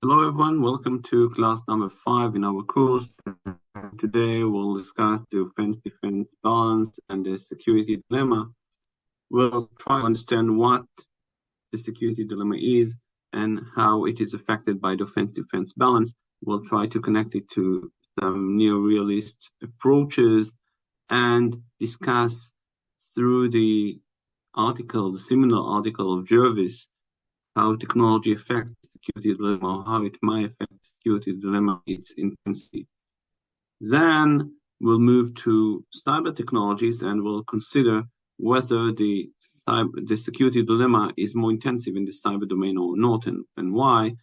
Hello everyone, welcome to class number 5 in our course. Today we'll discuss the offense-defense balance and the security dilemma. We'll try to understand what the security dilemma is and how it is affected by the offense-defense balance. We'll try to connect it to some neorealist approaches and discuss through the seminal article of Jervis, how technology affects the security dilemma, or how it might affect the security dilemma, its intensity. Then we'll move to cyber technologies and we'll consider whether the security dilemma is more intensive in the cyber domain or not, and why.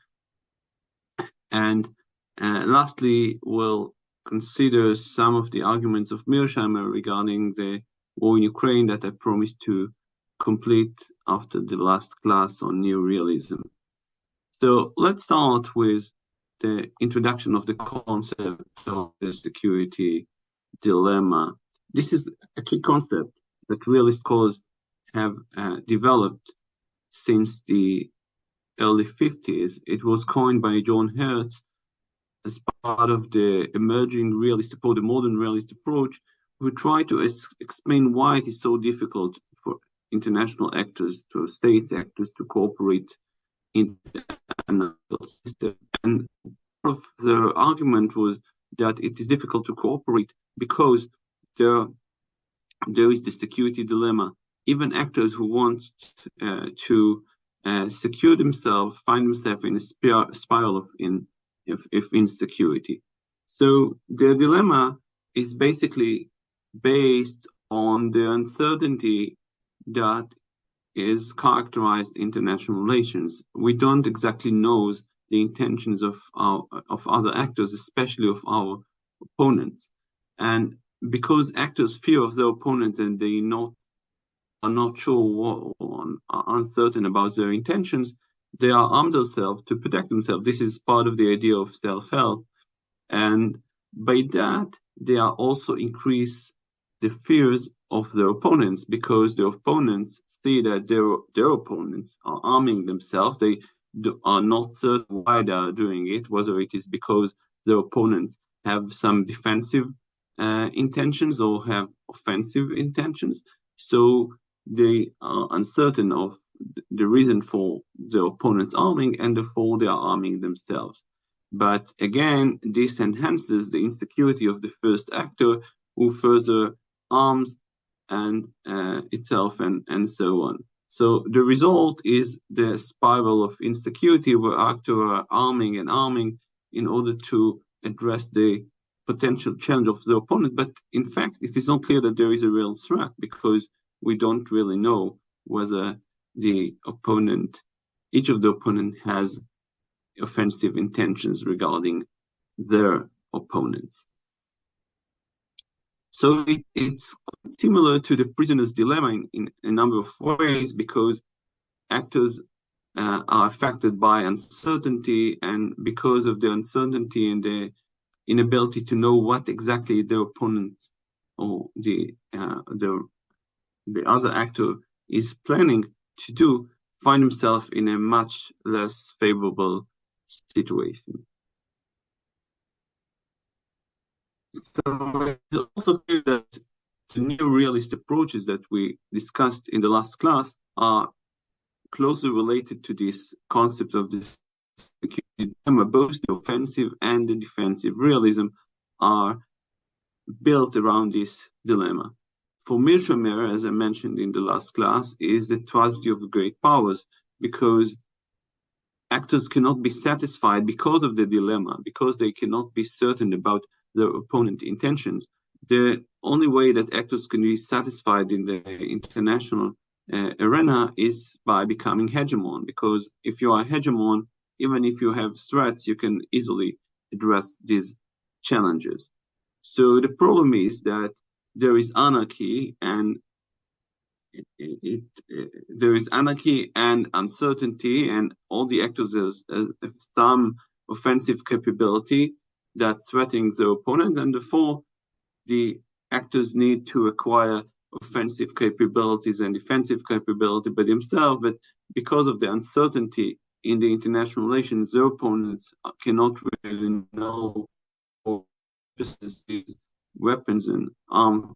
And lastly, we'll consider some of the arguments of Mearsheimer regarding the war in Ukraine that I promised to complete after the last class on neorealism. So let's start with the introduction of the concept of the security dilemma. This is a key concept that realist scholars have developed since the early 50s. It was coined by John Hertz as part of the emerging realist approach, the modern realist approach, who tried to explain why it is so difficult for international actors, to state actors, to cooperate in the system. And part of the argument was that it is difficult to cooperate because there is the security dilemma. Even actors who want to secure themselves find themselves in a spiral of insecurity. So the dilemma is basically based on the uncertainty that is characterized international relations. We don't exactly know the intentions of other actors, especially of our opponents. And because actors fear of their opponents and they are not sure or are uncertain about their intentions, they are armed themselves to protect themselves. This is part of the idea of self-help. And by that, they are also increase the fears of their opponents, because their opponents see that their opponents are arming themselves. They are not certain why they are doing it, whether it is because their opponents have some defensive intentions or have offensive intentions. So they are uncertain of the reason for their opponents arming, and therefore they are arming themselves. But again, this enhances the insecurity of the first actor, who further arms and itself and so on. So the result is the spiral of insecurity, where actors are arming and arming in order to address the potential challenge of the opponent. But in fact, it is not clear that there is a real threat, because we don't really know whether each of the opponent has offensive intentions regarding their opponents. So it's similar to the prisoner's dilemma in a number of ways, because actors are affected by uncertainty, and because of the uncertainty and the inability to know what exactly their opponent or the other actor is planning to do, find himself in a much less favorable situation. So it's also clear that the new realist approaches that we discussed in the last class are closely related to this concept of the security dilemma. Both the offensive and the defensive realism are built around this dilemma. For Mearsheimer, as I mentioned in the last class, is the tragedy of great powers, because actors cannot be satisfied because of the dilemma, because they cannot be certain about their opponent's intentions. The only way that actors can be satisfied in the international arena is by becoming hegemon, because if you are a hegemon, even if you have threats, you can easily address these challenges. So the problem is that there is anarchy, and there is anarchy and uncertainty, and all the actors have some offensive capability that threatens their opponent, and therefore the actors need to acquire offensive capabilities and defensive capability by themselves. But because of the uncertainty in the international relations, their opponents cannot really know or these weapons and arms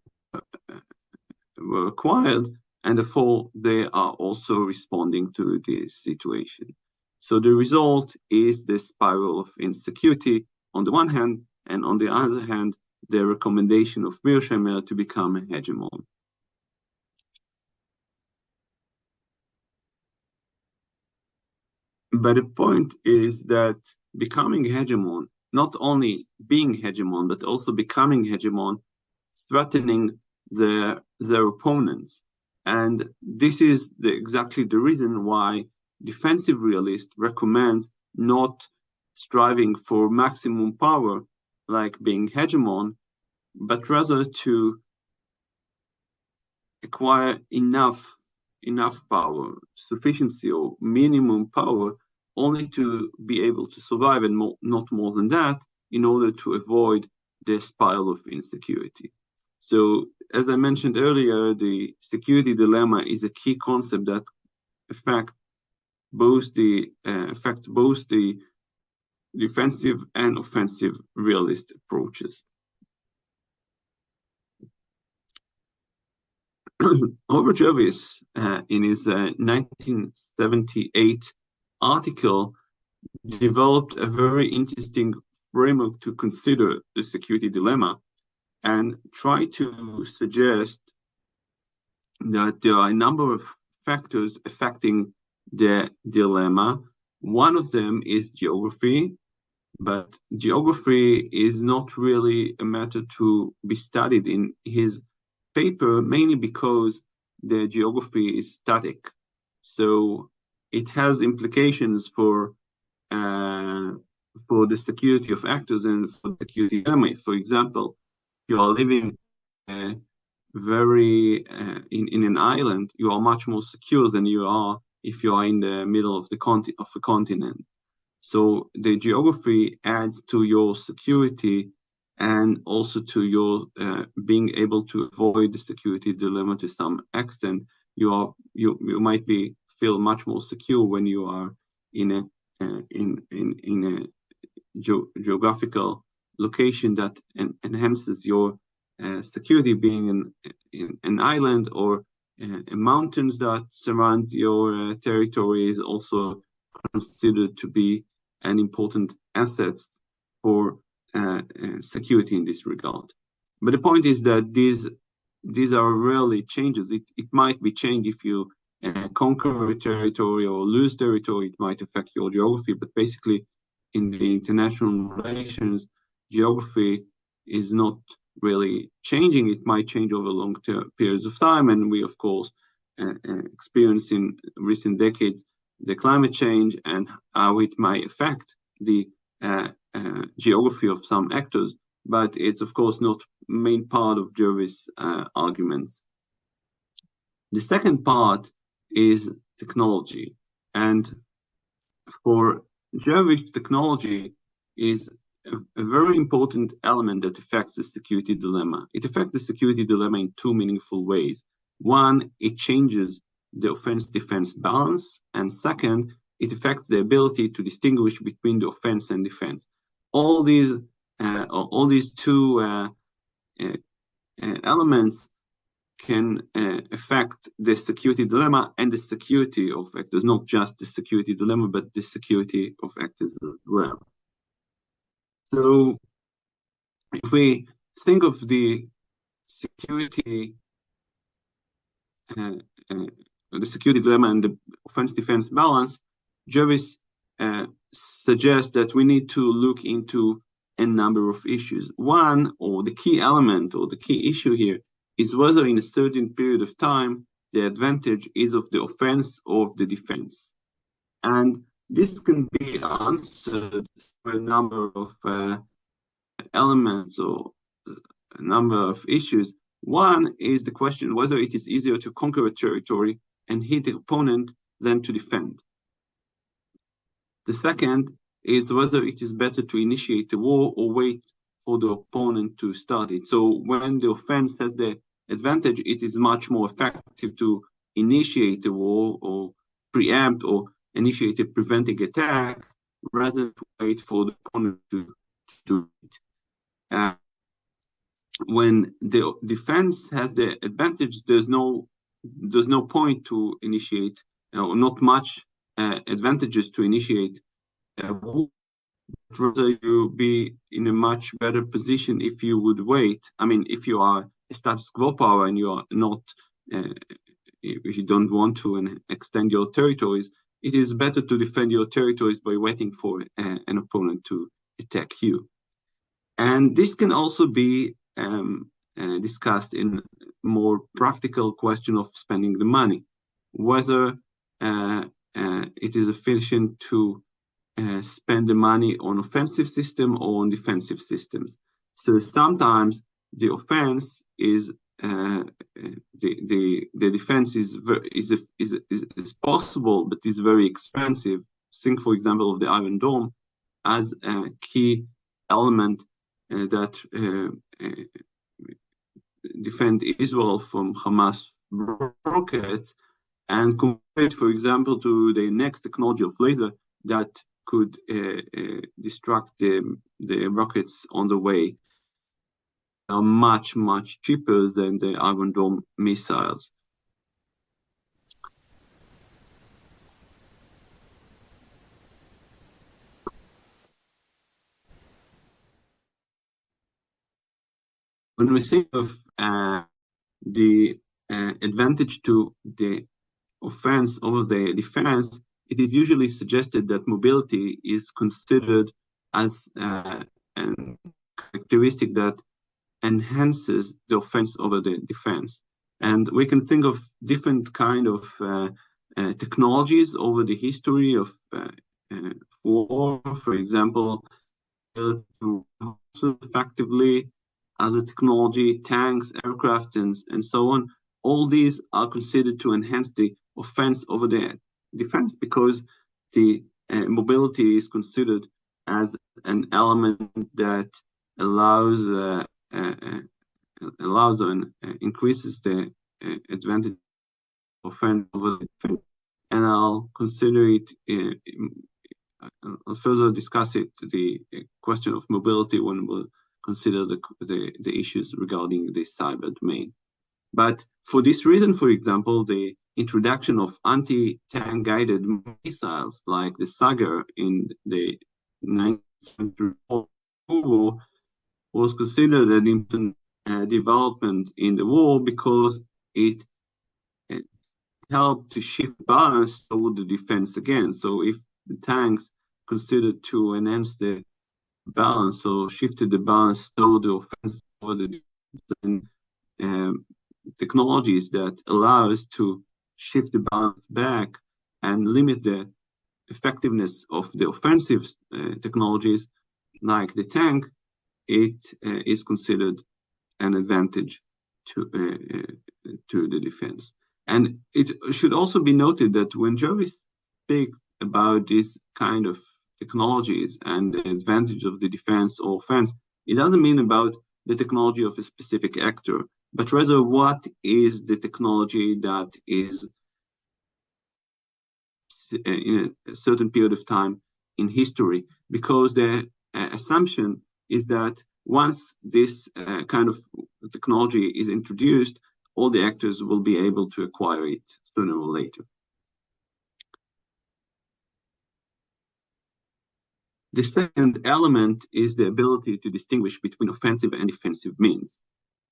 were acquired, and therefore they are also responding to this situation. So the result is the spiral of insecurity on the one hand, and on the other hand, the recommendation of Mearsheimer to become a hegemon. But the point is that becoming hegemon, not only being hegemon, but also becoming hegemon, threatening their opponents. And this is exactly the reason why defensive realists recommend not striving for maximum power, like being hegemon, but rather to acquire enough power, sufficiency or minimum power, only to be able to survive, and not more than that, in order to avoid the spiral of insecurity. So, as I mentioned earlier, the security dilemma is a key concept that affects both the defensive and offensive realist approaches. Robert Jervis, in his 1978 article, developed a very interesting framework to consider the security dilemma and tried to suggest that there are a number of factors affecting the dilemma. One of them is geography, but geography is not really a matter to be studied in his paper, mainly because the geography is static. So it has implications for the security of actors and for the security dilemma. For example, you are living in an island, you are much more secure than you are if you are in the middle of a continent. So the geography adds to your security and also to your being able to avoid the security dilemma to some extent. You might feel much more secure when you are in a geographical location that enhances your security, being an island or mountains that surrounds your territory is also considered to be an important asset for security in this regard. But the point is that these are rarely changes. It might be changed if you conquer a territory or lose territory. It might affect your geography, but basically in the international relations, geography is not really changing. It might change over long periods of time, and we of course experienced in recent decades the climate change and how it might affect the geography of some actors, but it's of course not main part of Jervis' arguments. The second part is technology, and for Jervis, technology is a very important element that affects the security dilemma. It affects the security dilemma in two meaningful ways. One, it changes the offense-defense balance, and second, it affects the ability to distinguish between the offense and defense. All these two elements can affect the security dilemma and the security of actors, not just the security dilemma, but the security of actors as well. So if we think of the security dilemma and the offense-defense balance, Jervis suggests that we need to look into a number of issues. One, or the key element or the key issue here, is whether in a certain period of time the advantage is of the offense or of the defense. And this can be answered through a number of elements or a number of issues. One is the question whether it is easier to conquer a territory and hit the opponent than to defend. The second is whether it is better to initiate the war or wait for the opponent to start it. So when the offense has the advantage, it is much more effective to initiate the war or preempt or initiate a preventing attack rather than wait for the opponent to do it. When the defense has the advantage, there's no point to initiate, not much advantages to initiate a war. Rather, you be in a much better position if you would wait. I mean, if you are a status quo power and you are not, if you don't want to extend your territories, it is better to defend your territories by waiting for an opponent to attack you. And this can also be discussed in more practical question of spending the money, whether it is efficient to spend the money on offensive system or on defensive systems. So sometimes the offense is the defense is possible, but is very expensive. Think, for example, of the Iron Dome as a key element that defend Israel from Hamas rockets, and compared, for example, to the next technology of laser that could distract the rockets on the way, are much cheaper than the Iron Dome missiles. When we think of the advantage to the offense over the defense, it is usually suggested that mobility is considered as a characteristic that enhances the offense over the defense. And we can think of different kind of technologies over the history of war, for example, to effectively as a technology, tanks, aircraft, and so on. All these are considered to enhance the offense over the defense because the mobility is considered as an element that allows and increases the advantage of offense over the defense. And I'll consider it. I'll further discuss it, the question of mobility, when we'll consider the issues regarding the cyber domain. But for this reason, for example, the introduction of anti-tank guided missiles like the Sagar in the 19th century war was considered an important development in the war because it helped to shift balance toward the defense again. So if the tanks considered to enhance the balance or shifted the balance toward the offense or the defense, and technologies that allow us to shift the balance back and limit the effectiveness of the offensive technologies like the tank, it is considered an advantage to the defense. And it should also be noted that when Jervis speaks about this kind of technologies and the advantage of the defense or offense, it doesn't mean about the technology of a specific actor, but rather what is the technology that is in a certain period of time in history, because the assumption is that once this kind of technology is introduced, all the actors will be able to acquire it sooner or later. The second element is the ability to distinguish between offensive and defensive means.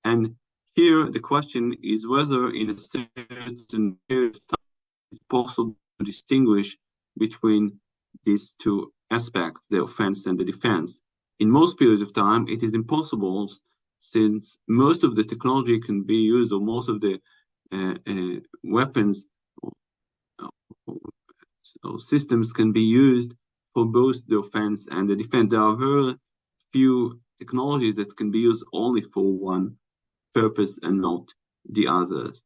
And here the question is whether in a certain period of time it's possible to distinguish between these two aspects, the offense and the defense. In most periods of time, it is impossible, since most of the technology can be used, or most of the weapons or systems can be used for both the offense and the defense. There are very few technologies that can be used only for one purpose and not the others.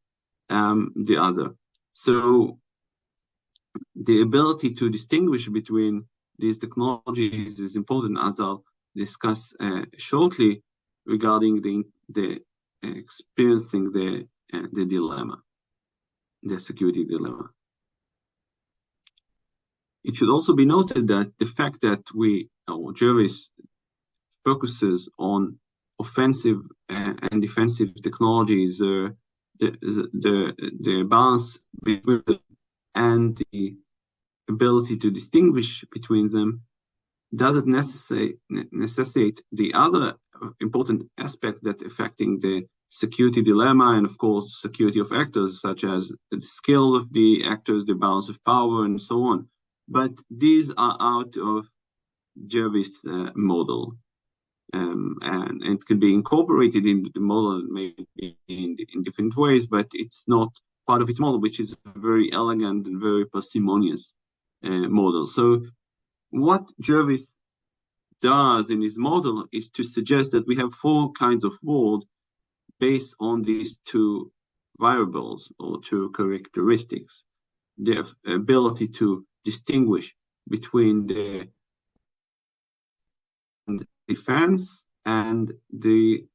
So the ability to distinguish between these technologies is important, as I'll discuss shortly regarding the experiencing the dilemma, the security dilemma. It should also be noted that the fact that Jervis focuses on offensive and defensive technologies, the balance between them and the ability to distinguish between them doesn't necessitate the other important aspect that affecting the security dilemma and, of course, security of actors, such as the skill of the actors, the balance of power, and so on. But these are out of Jervis' model. And it can be incorporated into the model maybe in different ways, but it's not part of its model, which is a very elegant and very parsimonious model. So what Jervis does in his model is to suggest that we have four kinds of world based on these two variables or two characteristics: the ability to distinguish between the defense and the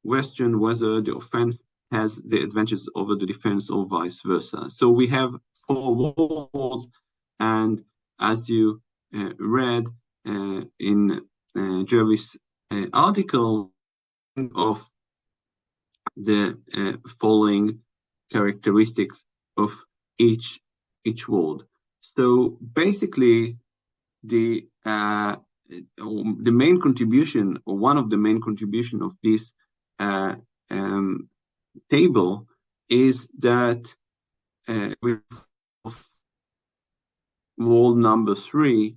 question whether the offense has the advantages over the defense or vice versa. So we have four worlds, and as you read in Jervis' article, of the following characteristics of each world. So basically, the main contribution, or one of the main contribution of this table, is that with world number 3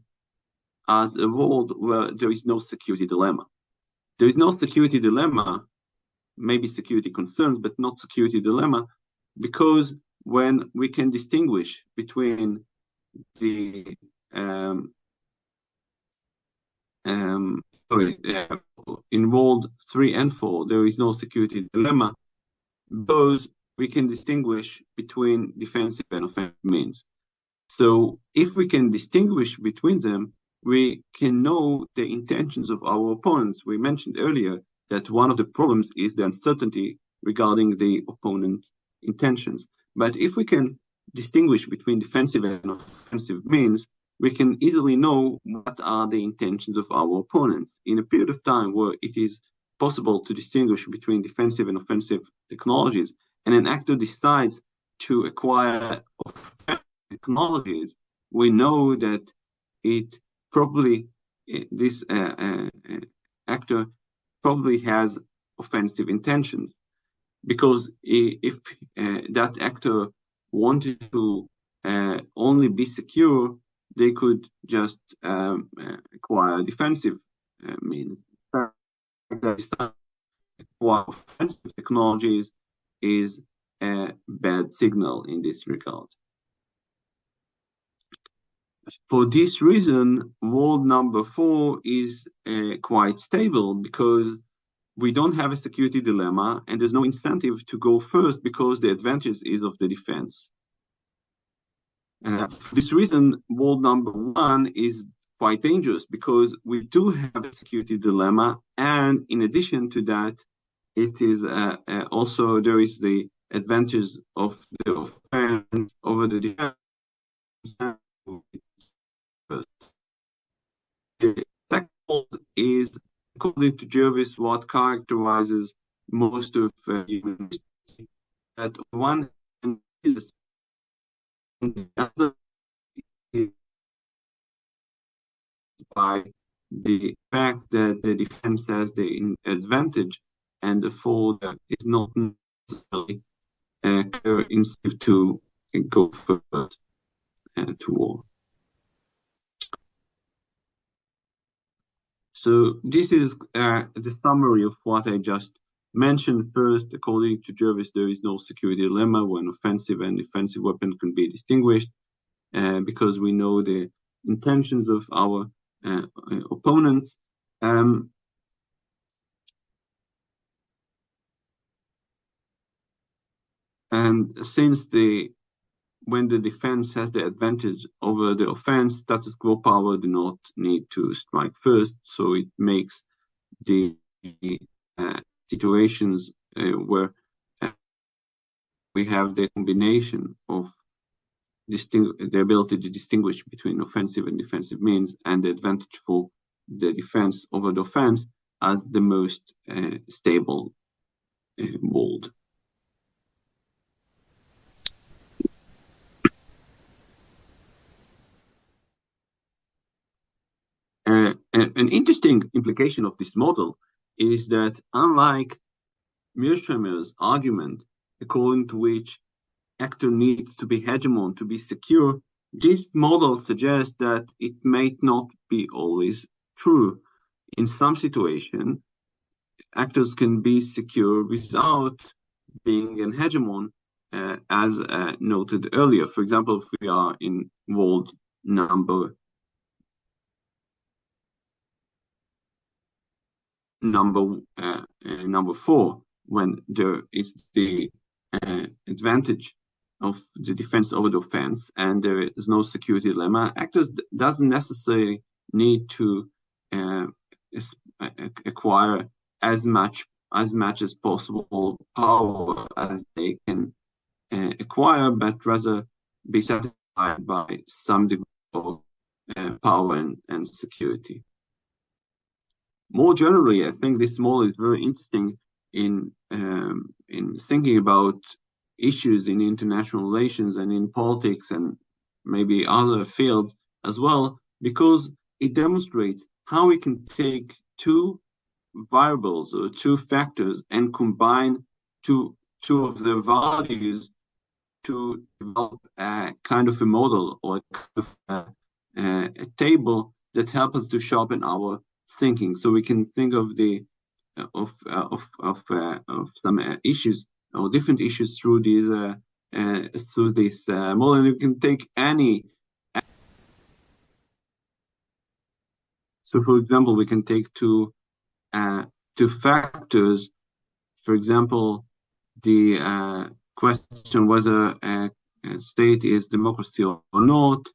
as a world where there is no security dilemma. There is no security dilemma, maybe security concerns, but not security dilemma, because when we can distinguish between the in world 3 and 4, there is no security dilemma, because we can distinguish between defensive and offensive means. So if we can distinguish between them, we can know the intentions of our opponents. We mentioned earlier that one of the problems is the uncertainty regarding the opponent's intentions. But if we can distinguish between defensive and offensive means, we can easily know what are the intentions of our opponents. In a period of time where it is possible to distinguish between defensive and offensive technologies, and an actor decides to acquire offensive technologies, we know that this actor probably has offensive intentions, because if that actor wanted to only be secure, they could just acquire defensive means. Acquire offensive technologies is a bad signal in this regard. For this reason, world number 4 is quite stable, because we don't have a security dilemma and there's no incentive to go first, because the advantage is of the defense. For this reason, world number 1 is quite dangerous, because we do have a security dilemma, and in addition to that, it is also there is the advantage of the offense over the defense. The second is, according to Jervis, what characterizes most of human history. That one hand is the other is by the fact that the defense has the advantage, and therefore that is not necessarily incentive to go first to war. So this is the summary of what I just mentioned. First, according to Jervis, there is no security dilemma when offensive and defensive weapon can be distinguished, because we know the intentions of our opponents. And since when the defense has the advantage over the offense, status quo power do not need to strike first. So it makes the situations where we have the combination of the ability to distinguish between offensive and defensive means, and the advantage for the defense over the offense as the most stable mold. An interesting implication of this model is that, unlike Mearsheimer's argument, according to which actor needs to be hegemon to be secure, this model suggests that it may not be always true. In some situations, actors can be secure without being an hegemon, as noted earlier. For example, if we are in world number 4, when there is the advantage of the defense over the offense and there is no security dilemma, actors doesn't necessarily need to acquire as much as possible power as they can acquire, but rather be satisfied by some degree of power and security. More generally, I think this model is very interesting in thinking about issues in international relations and in politics and maybe other fields as well, because it demonstrates how we can take two variables or two factors and combine two of their values to develop a kind of a model or a table that helps us to sharpen our thinking. So we can think of some issues or different issues through this model. And you can take any. So, for example, we can take two factors. For example, the question whether a state is democracy or not,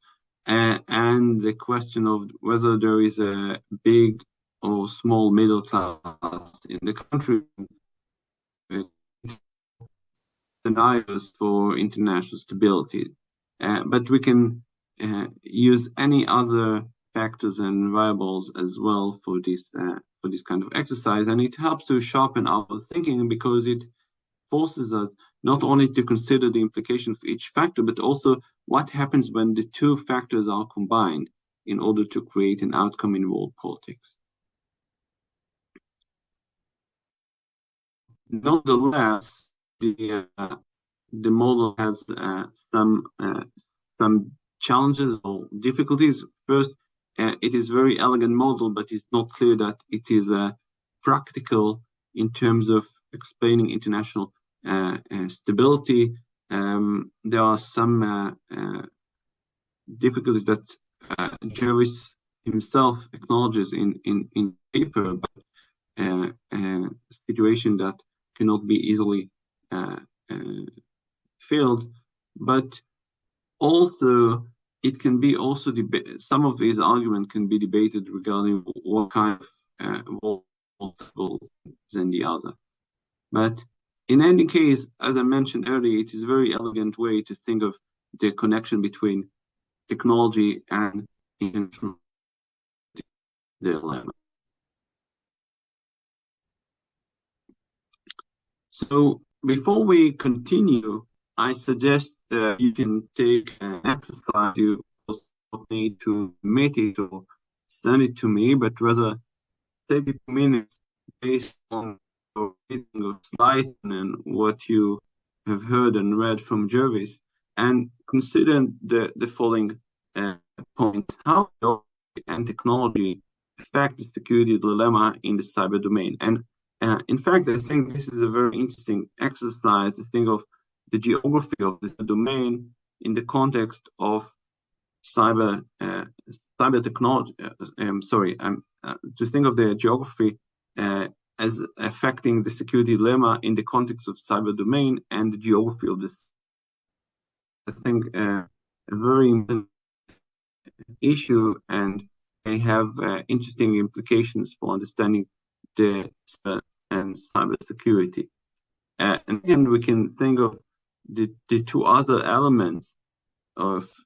and the question of whether there is a big or small middle class in the country, scenarios for international stability. But we can use any other factors and variables as well for this kind of exercise, and it helps to sharpen our thinking because it forces us not only to consider the implication for each factor, but also what happens when the two factors are combined in order to create an outcome in world politics. Nonetheless, the model has some challenges or difficulties. First, it is a very elegant model, but it's not clear that it is practical in terms of explaining international stability. There are some difficulties that Jervis himself acknowledges in paper, but a situation that cannot be easily filled. But also, it can be also some of these arguments can be debated regarding what kind of multiples than the other. But in any case, as I mentioned earlier, it is a very elegant way to think of the connection between technology and international dilemma. So before we continue, I suggest that you can take an exercise. You also don't need to make it or send it to me, but rather take 2 minutes based on your reading of slides and what you have heard and read from Jervis, and consider the following points: how and technology affect the security dilemma in the cyber domain. And in fact, I think this is a very interesting exercise to think of the geography of this domain in the context of cyber technology. To think of the geography as affecting the security dilemma in the context of cyber domain and the geography of this. I think a very important issue and may have interesting implications for understanding the and cyber security. And again, we can think of the two other elements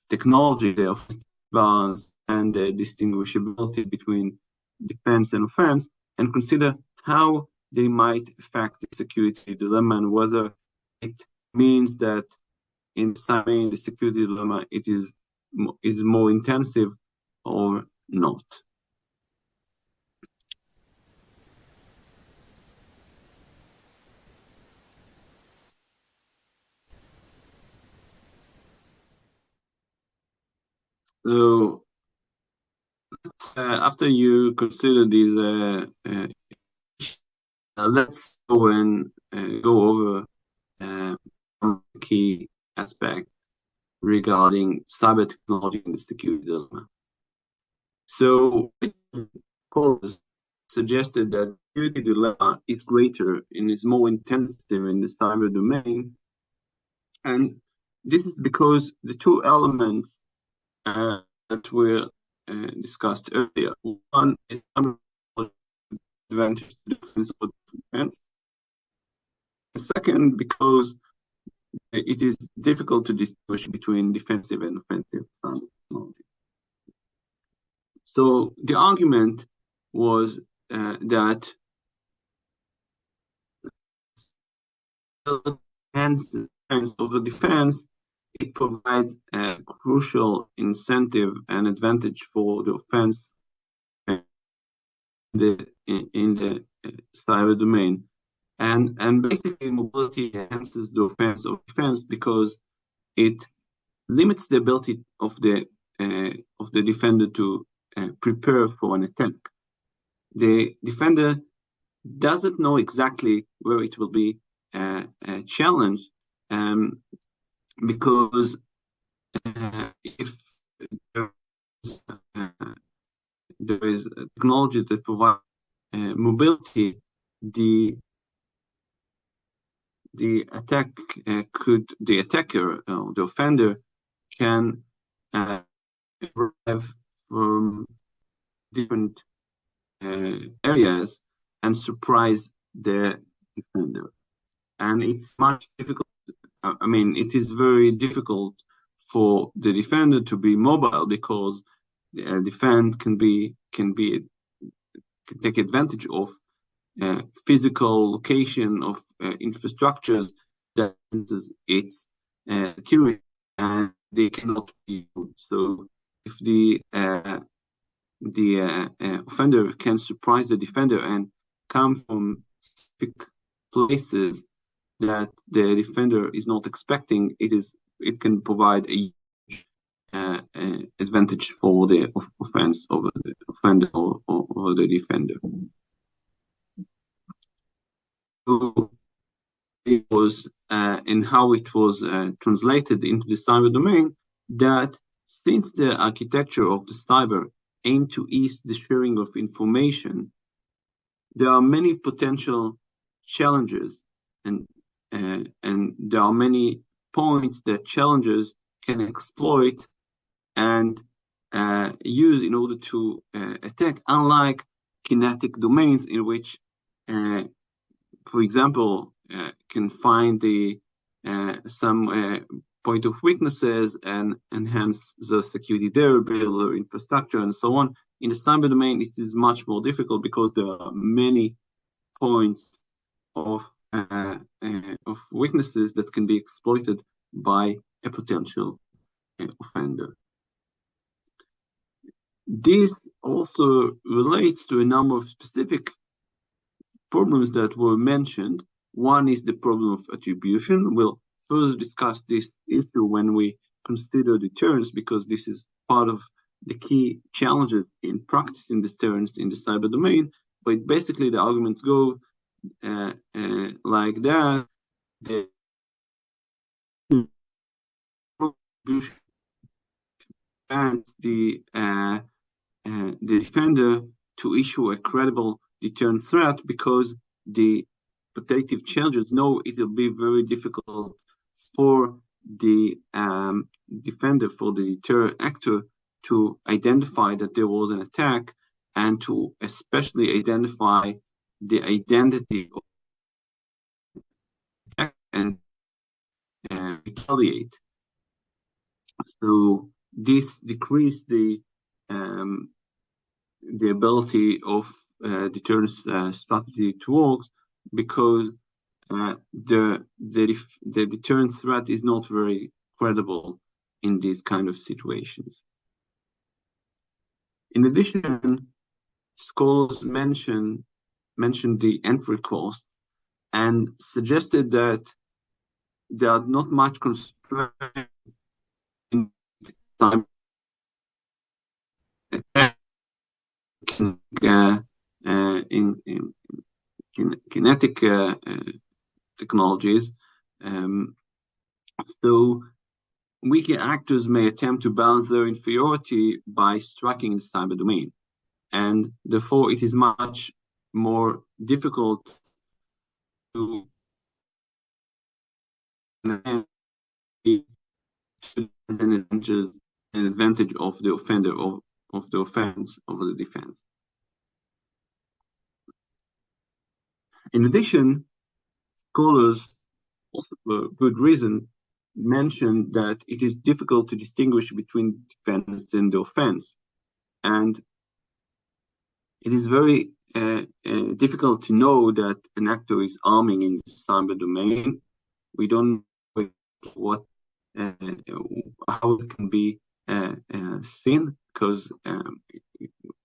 technology, the offensive balance, and the distinguishability between defense and offense, and consider how they might affect the security dilemma and whether it means that in some way the security dilemma it is more intensive or not. So after you consider these, let's go and go over key aspect regarding cyber technology and the security dilemma. So, Paulus suggested that security dilemma is greater and is more intensive in the cyber domain, and this is because the two elements that were discussed earlier. One is advantage to defense or defense. The second, because it is difficult to distinguish between defensive and offensive technology. So the argument was that over defense, it provides a crucial incentive and advantage for the offense in the cyber domain. And basically, mobility enhances the offense of defense because it limits the ability of the defender to prepare for an attack. The defender doesn't know exactly where it will be challenged, because if there is a technology that provides mobility, the attacker or the offender can arrive from different areas and surprise the defender. And it's much difficult. I mean, it is very difficult for the defender to be mobile because the defender can take advantage of physical location of infrastructures that its security, and they cannot be used. So if the offender can surprise the defender and come from specific places that the defender is not expecting, it can provide a advantage for the offense over the offender or the defender. So it was in how it was translated into the cyber domain, that since the architecture of the cyber aimed to ease the sharing of information, there are many potential challenges, and there are many points that challengers can exploit and use in order to attack, unlike kinetic domains in which, for example, can find some point of weaknesses and enhance the security there, build the infrastructure, and so on. In the cyber domain, it is much more difficult because there are many points of weaknesses that can be exploited by a potential offender. This also relates to a number of specific problems that were mentioned. One is the problem of attribution. We'll further discuss this issue when we consider deterrence, because this is part of the key challenges in practicing deterrence in the cyber domain. But basically, the arguments go like that. The defender to issue a credible deterrent threat, because the protective challengers know it will be very difficult for the defender, for the deterrent actor, to identify that there was an attack and to especially identify the identity of the attack and retaliate. So this decreased the ability of deterrence strategy to work, because the deterrent threat is not very credible in these kind of situations. In addition, scholars mentioned the entry cost and suggested that there are not much constraints in time in kinetic technologies. So weaker actors may attempt to balance their inferiority by striking in the cyber domain, and therefore it is much more difficult to an advantage of the offender of the offense over the defense. In addition, scholars, also for good reason, mentioned that it is difficult to distinguish between defense and the offense, and it is very difficult to know that an actor is arming in the cyber domain. We don't know what how it can be seen, because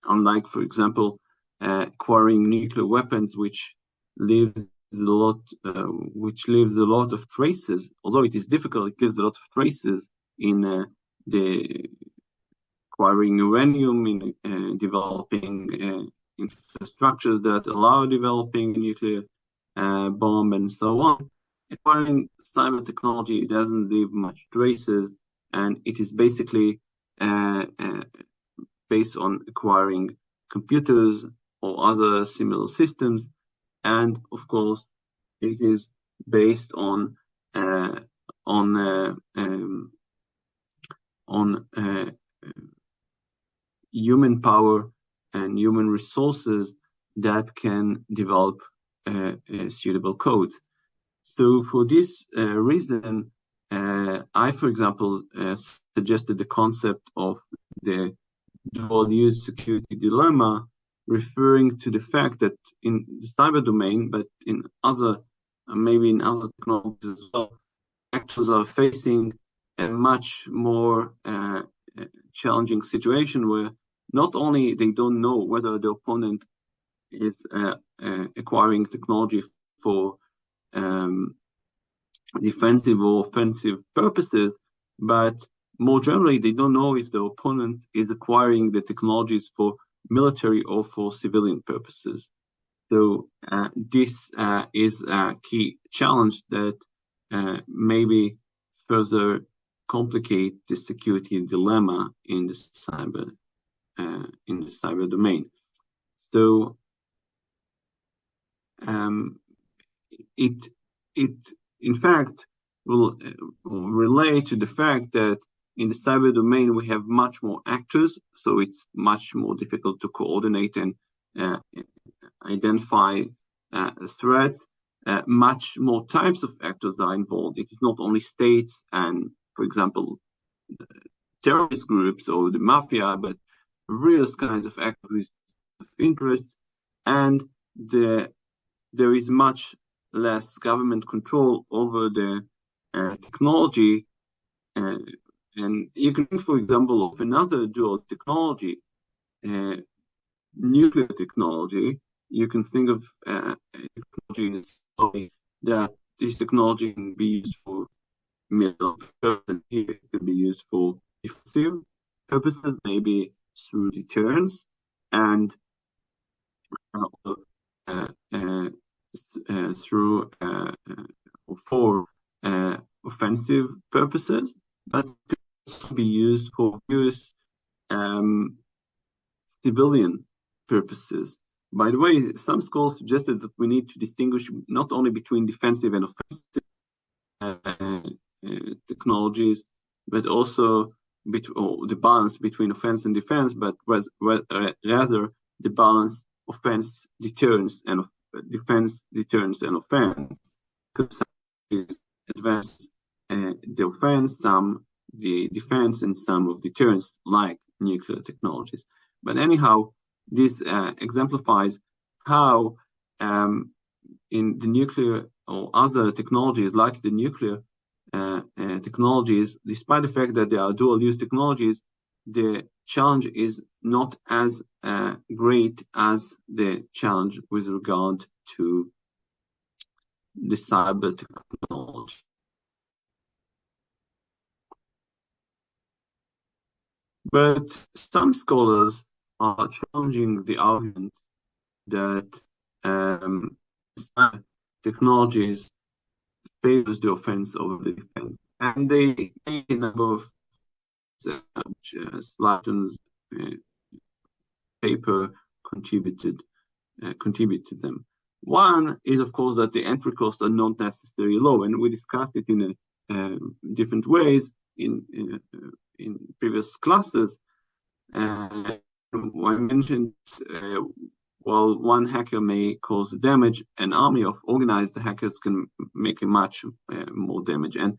unlike, for example, acquiring nuclear weapons, which leaves a lot of traces. Although it is difficult, it leaves a lot of traces in the acquiring uranium, in developing infrastructures that allow developing a nuclear bomb, and so on. Acquiring cyber technology doesn't leave much traces, and it is basically based on acquiring computers or other similar systems, and of course, it is based on human power and human resources that can develop suitable codes. So for this reason, I, for example, suggested the concept of the dual-use security dilemma, referring to the fact that in the cyber domain, but in other, maybe in other technologies as well, actors are facing a much more challenging situation where not only they don't know whether the opponent is acquiring technology for defensive or offensive purposes, but more generally, they don't know if the opponent is acquiring the technologies for military or for civilian purposes. So this is a key challenge that maybe further complicate the security dilemma in the cyber domain. So it in fact will relate to the fact that in the cyber domain we have much more actors, so it's much more difficult to coordinate and identify threats. Much more types of actors are involved. It is not only states and, for example, terrorist groups or the mafia, but various kinds of actors of interest, and there is much less government control over the technology. And you can think, for example, of another dual technology, nuclear technology. You can think of technology that this technology can be used for military purposes. Here it can be used for defensive purposes, maybe through deterrence, and through for offensive purposes, but can also be used for various civilian purposes. By the way, some scholars suggested that we need to distinguish not only between defensive and offensive technologies, but also the balance between offense and defense, but rather the balance offense deterrence and defense deterrence and offense. Because some advance the offense, some the defense and some of deterrence, like nuclear technologies. But anyhow, this exemplifies how in the nuclear or other technologies like the nuclear technologies, despite the fact that they are dual-use technologies, the challenge is not as great as the challenge with regard to the cyber technology. But some scholars are challenging the argument that technologies favors the offense over the defense, and they make a number of Slatton's paper contribute to them. One is, of course, that the entry costs are not necessarily low, and we discussed it in different ways in previous classes. I mentioned while one hacker may cause damage, an army of organized hackers can make a much more damage. And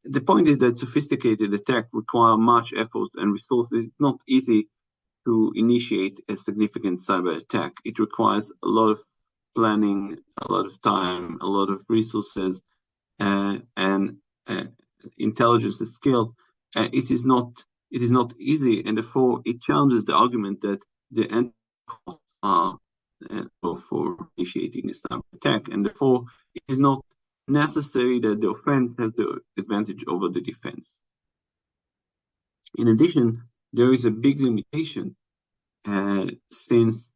the point is that sophisticated attacks require much effort and resources. It's not easy to initiate a significant cyber attack. It requires a lot of planning, a lot of time, a lot of resources, and intelligence and skill. It is not easy, and therefore it challenges the argument that the end costs are for initiating a cyber attack, and therefore it is not necessary that the offense has the advantage over the defense. In addition, there is a big limitation since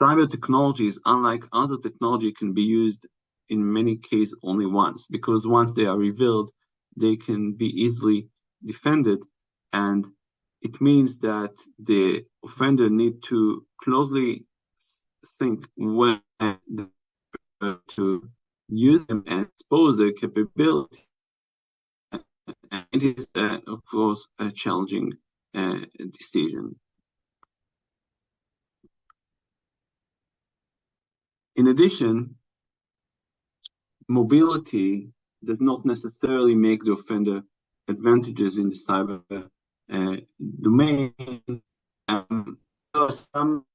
cyber technologies, unlike other technology, can be used in many cases only once, because once they are revealed, they can be easily defended, and it means that the offender need to closely think when to use them and expose their capability. And it is, of course, a challenging decision. In addition, mobility does not necessarily make the offender advantages in the cyber domain. There are some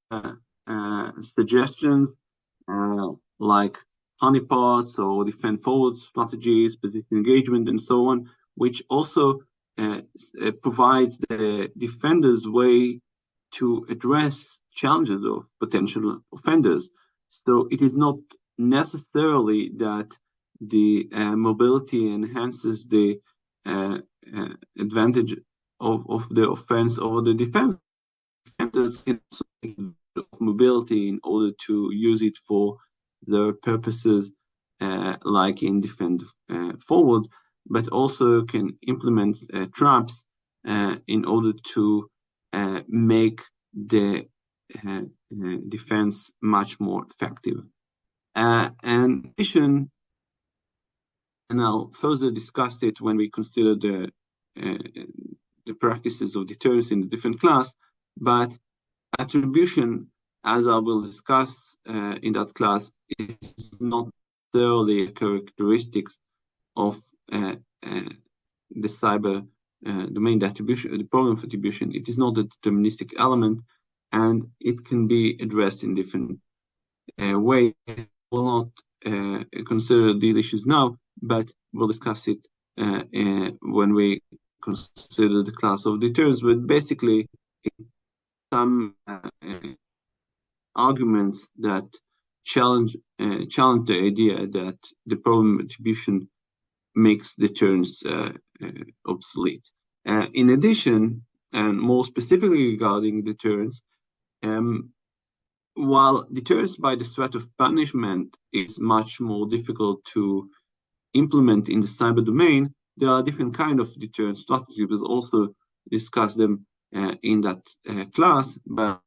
suggestions like honeypots or defend forward strategies, position engagement, and so on, which also provides the defender's way to address challenges of potential offenders. So it is not necessarily that the mobility enhances the advantage of the offense over the defense. Defenders can use mobility in order to use it for their purposes, like in defend forward, but also can implement traps in order to make the defense much more effective. And in addition, and I'll further discuss it when we consider the practices of deterrence in a different class, but attribution, as I will discuss in that class, is not necessarily characteristics of the cyber domain. The attribution, the problem of attribution, it is not a deterministic element, and it can be addressed in different ways. We'll not consider these issues now, but we'll discuss it when we consider the class of deterrence. But basically, some arguments that challenge the idea that the problem attribution makes deterrence obsolete. In addition, and more specifically regarding deterrence, while deterrence by the threat of punishment is much more difficult to implement in the cyber domain, there are different kinds of deterrence strategies. We'll also discuss them in that class, but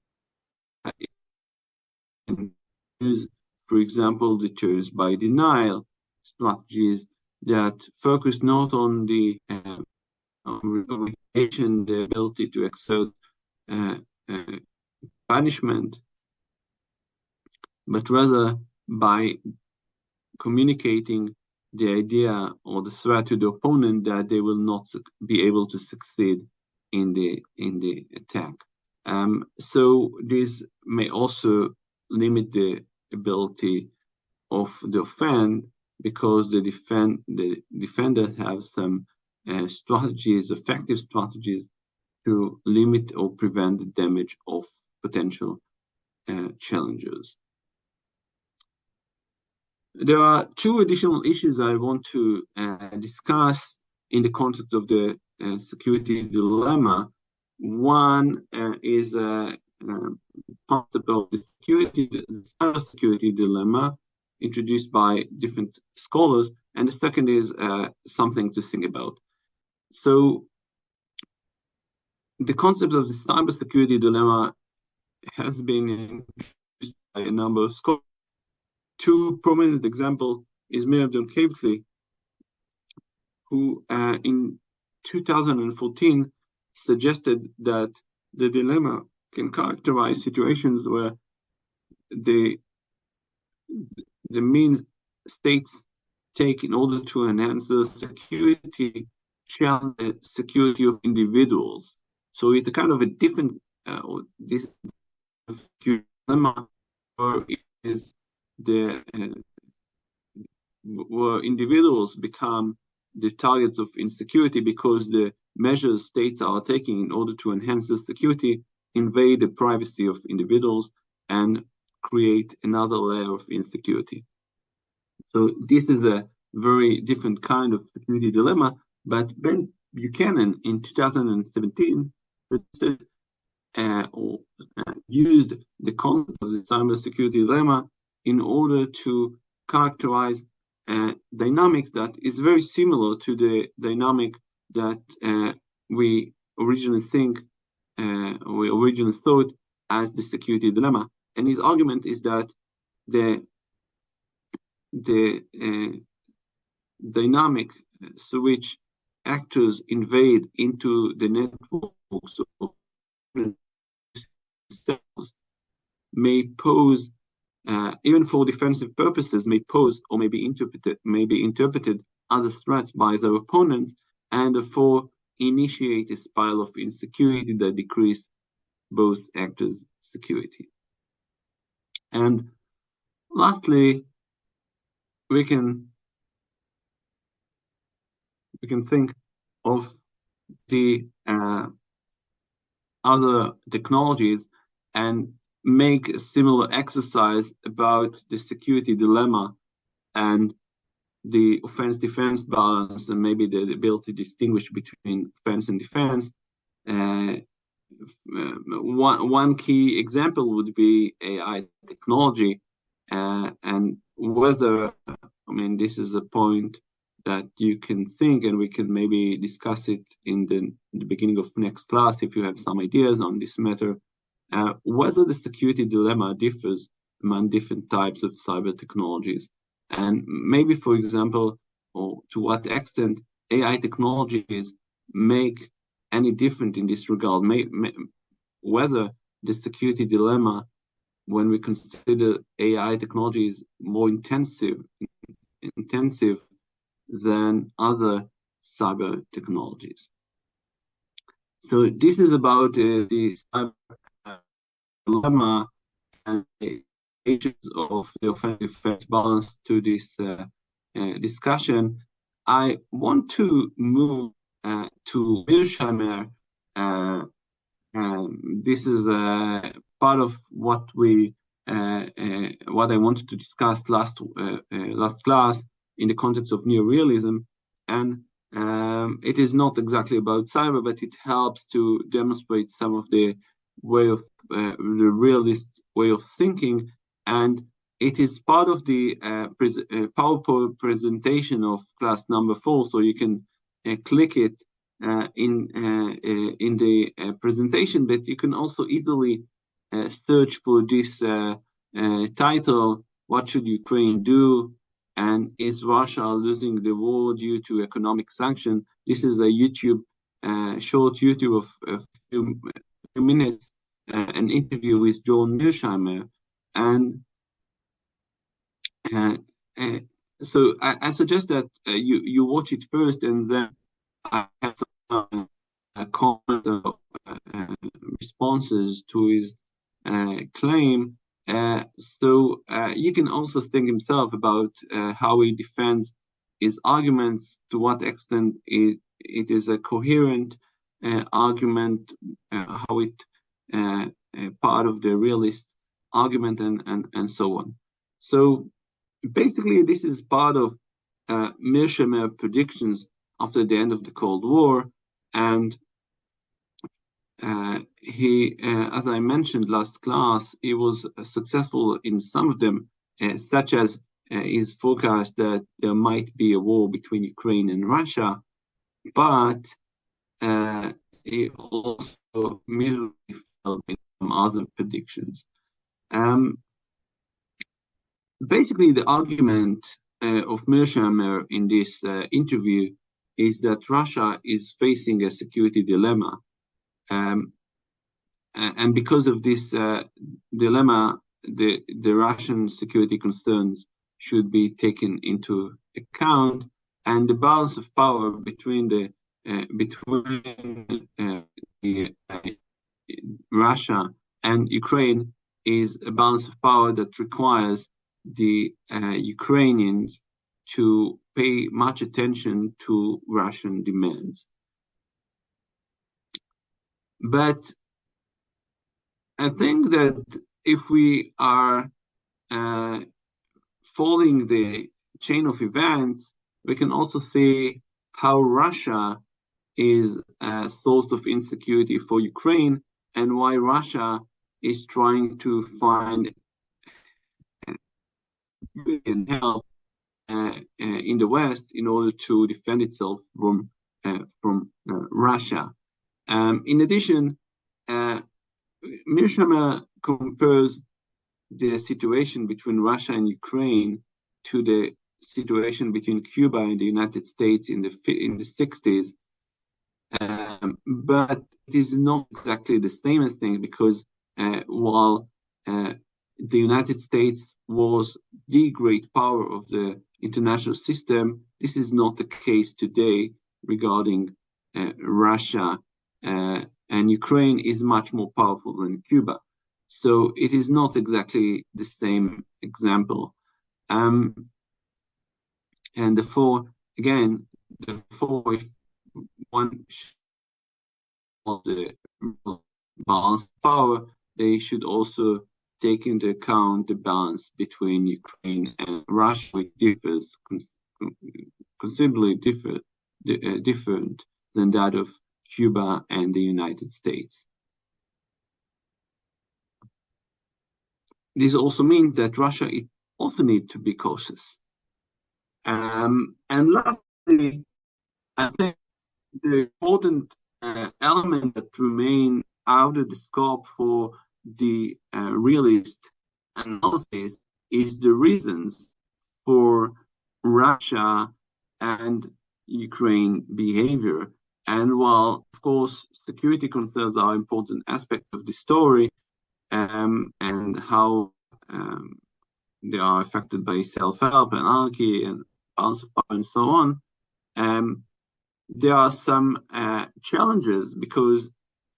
use, for example, deterrence by denial strategies that focus not on the rehabilitation, the ability to exert punishment, but rather by communicating the idea or the threat to the opponent that they will not be able to succeed in the attack. So this may also limit the ability of the offend, because the defender has some strategies, effective strategies, to limit or prevent the damage of potential challengers. There are two additional issues I want to discuss in the context of the security dilemma. One is a concept of the cybersecurity dilemma introduced by different scholars, and the second is something to think about. So the concept of the cybersecurity dilemma has been introduced by a number of scholars. Two prominent examples is Miriam Kavli, who in 2014 suggested that the dilemma can characterize situations where the means states take in order to enhance the security, challenge the security of individuals. So it's a kind of a different this dilemma where it is where individuals become the targets of insecurity because the measures states are taking in order to enhance the security invade the privacy of individuals and create another layer of insecurity. So this is a very different kind of security dilemma, but Ben Buchanan in 2017 used the concept of the cybersecurity dilemma in order to characterize dynamics that is very similar to the dynamic that we originally thought as the security dilemma. And his argument is that the dynamic through which actors invade into the networks of themselves may pose, even for defensive purposes, may pose or may be interpreted as a threat by their opponents, and therefore initiate a spiral of insecurity that decrease both actors' security. And lastly, we can think of the other technologies and make a similar exercise about the security dilemma and the offense-defense balance, and maybe the ability to distinguish between offense and defense. One key example would be AI technology, and whether, this is a point that you can think, and we can maybe discuss it in the beginning of next class if you have some ideas on this matter, whether the security dilemma differs among different types of cyber technologies. And maybe, for example, or to what extent AI technologies make any different in this regard, whether the security dilemma, when we consider AI technologies more intensive than other cyber technologies. So this is about the cyber dilemma and the agents of the offense-defense balance to this discussion. I want to move to Mearsheimer. This is part of what I wanted to discuss last class in the context of neorealism, and it is not exactly about cyber, but it helps to demonstrate some of the the realist way of thinking, and it is part of the PowerPoint presentation of class number 4, so you can click it in the presentation, but you can also easily search for this title, What Should Ukraine Do? And is Russia losing the war due to economic sanction? This is a short YouTube of a few minutes, an interview with John Mearsheimer. And So I suggest that you watch it first, and then I have some comment or responses to his claim. So you can also think himself about how he defends his arguments, to what extent it is a coherent argument, how it part of the realist argument, and so on. So basically, this is part of Mearsheimer predictions after the end of the Cold War, and he, as I mentioned last class, he was successful in some of them, such as his forecast that there might be a war between Ukraine and Russia, but he also miserably failed in some other predictions. Basically, the argument of Mearsheimer in this interview is that Russia is facing a security dilemma. And because of this dilemma, the Russian security concerns should be taken into account, and the balance of power between Russia and Ukraine is a balance of power that requires the Ukrainians to pay much attention to Russian demands. But I think that if we are following the chain of events, we can also see how Russia is a source of insecurity for Ukraine, and why Russia is trying to find help in the West in order to defend itself from Russia. In addition, Mearsheimer compares the situation between Russia and Ukraine to the situation between Cuba and the United States in the 60s. But it is not exactly the same thing, because while the United States was the great power of the international system, this is not the case today regarding Russia, and Ukraine is much more powerful than Cuba. So it is not exactly the same example. And therefore, again, if one of the balance of power, they should also take into account the balance between Ukraine and Russia, which differs considerably different than that of Cuba and the United States. This also means that Russia also needs to be cautious. And lastly, I think the important element that remain out of the scope for the realist analysis is the reasons for Russia and Ukraine behavior. And while, of course, security concerns are an important aspect of the story, and how they are affected by self-help, anarchy, and balance of power, and so on, there are some challenges, because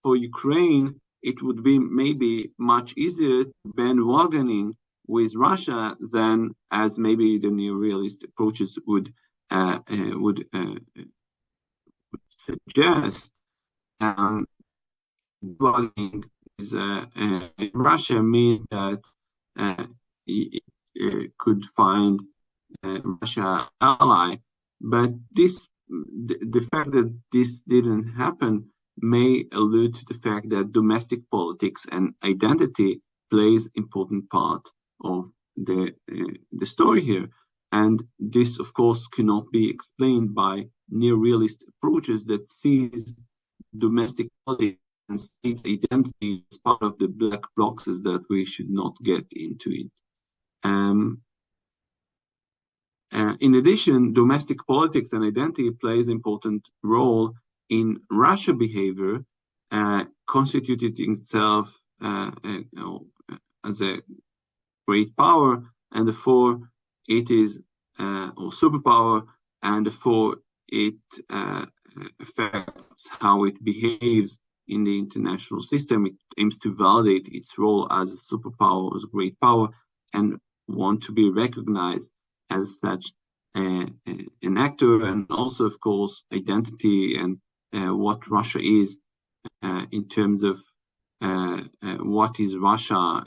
for Ukraine, it would be maybe much easier bandwagoning with Russia than as maybe the neorealist approaches would suggest. Bandwagoning is in Russia means that it could find Russia ally, but the fact that this didn't happen may allude to the fact that domestic politics and identity plays important part of the story here. And this, of course, cannot be explained by neorealist approaches that sees domestic politics and states' identity as part of the black boxes that we should not get into it. In addition, domestic politics and identity plays an important role in Russian behavior, constituted itself as a great power, and therefore it is or superpower, and therefore it affects how it behaves in the international system. It aims to validate its role as a superpower, as a great power, and want to be recognized as such an actor, and also, of course, identity and what Russia is in terms of what is Russia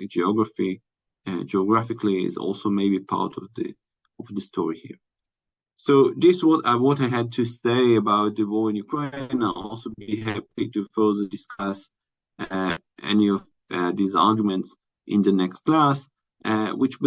geographically is also maybe part of the story here. So this is what I had to say about the war in Ukraine. I'll also be happy to further discuss any of these arguments in the next class, which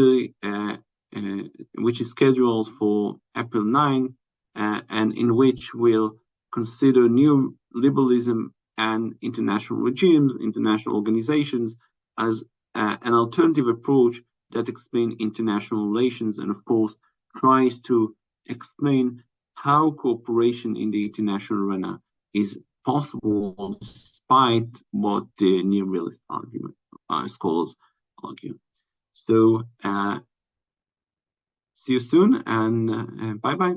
is scheduled for April 9, and in which we'll consider new liberalism and international regimes, international organizations, as an alternative approach that explains international relations, and of course tries to explain how cooperation in the international arena is possible despite what the neorealist scholars argue. So see you soon, and bye-bye.